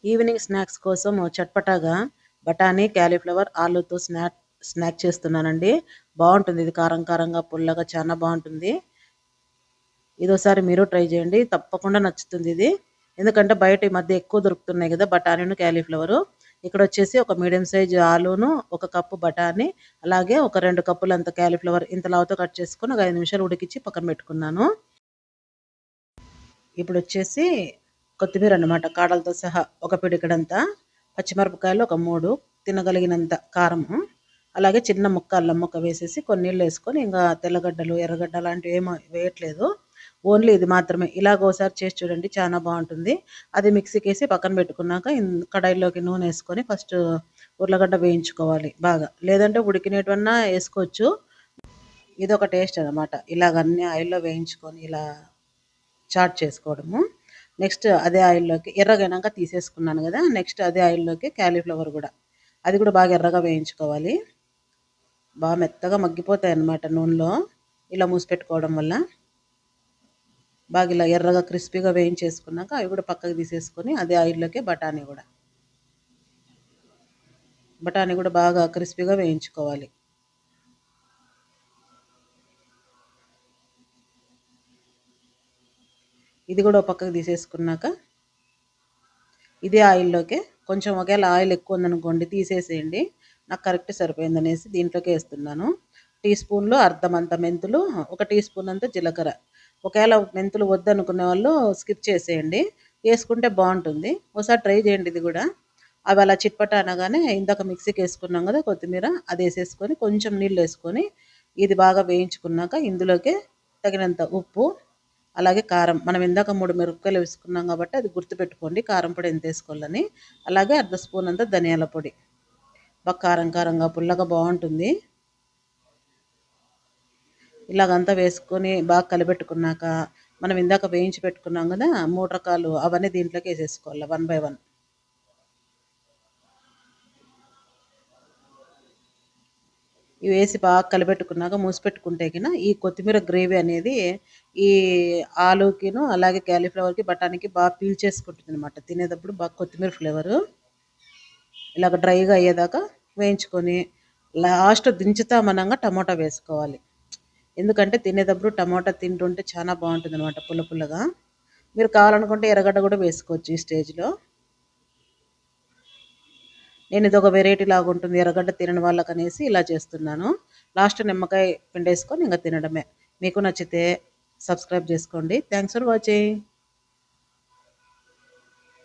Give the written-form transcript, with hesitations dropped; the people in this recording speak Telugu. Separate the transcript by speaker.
Speaker 1: ఈవినింగ్ స్నాక్స్ కోసం చట్పటాగా బఠానీ, క్యాలీఫ్లవర్, ఆలూతో స్నాక్ చేస్తున్నానండి. బాగుంటుంది ఇది, కారం కారంగా పుల్లగా చాలా బాగుంటుంది. ఇదోసారి మీరు ట్రై చేయండి, తప్పకుండా నచ్చుతుంది ఇది. ఎందుకంటే బయట ఈ మధ్య ఎక్కువ దొరుకుతున్నాయి కదా బఠానీను, క్యాలీఫ్లవరు. ఇక్కడ వచ్చేసి ఒక మీడియం సైజ్ ఆలూను, ఒక కప్పు బఠానీ, అలాగే ఒక 2 కప్పులంత క్యాలీఫ్లవర్ ఇంత లావుతో కట్ చేసుకొని ఒక 5 నిమిషాలు ఉడికించి పక్కన పెట్టుకున్నాను. ఇప్పుడు వచ్చేసి కొత్తిమీర అన్నమాట, కాడలతో సహా ఒక పిడికెడంతా, పచ్చిమిరపకాయలు ఒక 3, తినగలిగినంత కారము, అలాగే చిన్న ముక్క అల్లం ముక్క వేసేసి కొన్ని నీళ్ళు వేసుకొని, ఇంకా తెల్లగడ్డలు, ఎర్రగడ్డ అలాంటివి ఏమో వేయట్లేదు, ఓన్లీ ఇది మాత్రమే. ఇలాగ ఒకసారి చేసి చూడండి, చాలా బాగుంటుంది. అది మిక్సీకి వేసి పక్కన పెట్టుకున్నాక కడాయిలోకి నూనె వేసుకొని ఫస్ట్ ఉర్లగడ్డ వేయించుకోవాలి బాగా, లేదంటే ఉడికినటువన్నా వేసుకోవచ్చు. ఇది ఒక టేస్ట్ అనమాట, ఇలాగ అన్ని ఆయిల్లో వేయించుకొని ఇలా చాట్ చేసుకోవడము. నెక్స్ట్ అదే ఆయిల్లోకి ఎర్రగైనాక తీసేసుకున్నాను కదా, నెక్స్ట్ అదే ఆయిల్లోకి క్యాలీఫ్లవర్ కూడా, అది కూడా బాగా ఎర్రగా వేయించుకోవాలి. బాగా మెత్తగా మగ్గిపోతాయి అన్నమాట నూనెలో, ఇలా మూసిపెట్టుకోవడం వల్ల. బాగా ఇలా ఎర్రగా క్రిస్పీగా వేయించేసుకున్నాక అవి కూడా పక్కకు తీసేసుకొని అదే ఆయిల్లోకి బఠానీ కూడా బాగా క్రిస్పీగా వేయించుకోవాలి. ఇది కూడా పక్కకు తీసేసుకున్నాక ఇదే ఆయిల్లోకి కొంచెం, ఒకవేళ ఆయిల్ ఎక్కువ ఉందనుకోండి తీసేసేయండి, నాకు కరెక్ట్ సరిపోయిందనేసి దీంట్లోకి వేస్తున్నాను. టీ స్పూన్లో అర్ధమంత మెంతులు, ఒక టీ స్పూన్ అంత జీలకర్ర. ఒకవేళ మెంతులు వద్దనుకునే వాళ్ళు స్కిప్ చేసేయండి, వేసుకుంటే బాగుంటుంది. ఒకసారి ట్రై చేయండి ఇది కూడా. అవి అలా చిట్పట అనగానే ఇందాక మిక్సీకి వేసుకున్నాం కదా కొత్తిమీర, అది వేసేసుకొని కొంచెం నీళ్ళు వేసుకొని ఇది బాగా వేయించుకున్నాక ఇందులోకి తగినంత ఉప్పు, అలాగే కారం, మనం ఇందాక 3 మిరపకాయలు వేసుకున్నాం కాబట్టి అది గుర్తుపెట్టుకోండి కారం పొడి ఎంత వేసుకోవాలని. అలాగే అర్ధ స్పూన్ అంతా ధనియాల పొడి. బాగా కారం కారంగా పుల్లగా బాగుంటుంది. ఇలాగంతా వేసుకొని బాగా కలిపెట్టుకున్నాక మనం ఇందాక వేయించి పెట్టుకున్నాం కదా 3 రకాలు, అవన్నీ దీంట్లోకి వేసేసుకోవాలి 1 బై 1. ఇవి వేసి బాగా కలిపెట్టుకున్నాక మూసిపెట్టుకుంటే కినా ఈ కొత్తిమీర గ్రేవీ అనేది ఈ ఆలూకిను అలాగే క్యాలీఫ్లవర్కి బఠానీకి బాగా పీల్చేసుకుంటుంది అనమాట. తినేటప్పుడు బాగా కొత్తిమీర ఫ్లేవరు ఇలాగ డ్రైగా అయ్యేదాకా వేయించుకొని లాస్ట్ దించుతామనంగా టమోటా వేసుకోవాలి. ఎందుకంటే తినేటప్పుడు టమోటా తింటుంటే చాలా బాగుంటుంది అనమాట, పుల్ల పుల్లగా. మీరు కావాలనుకుంటే ఎర్రగడ్డ కూడా వేసుకోవచ్చు ఈ స్టేజ్లో. నేను ఇది ఒక వెరైటీ లాగా ఉంటుంది ఎర్రగడ్డ తినని వాళ్ళకి అనేసి ఇలా చేస్తున్నాను. లాస్ట్ నిమ్మకాయ పిండేసుకొని ఇంకా తినడమే. మీకు నచ్చితే సబ్స్క్రైబ్ చేసుకోండి. Thanks for watching.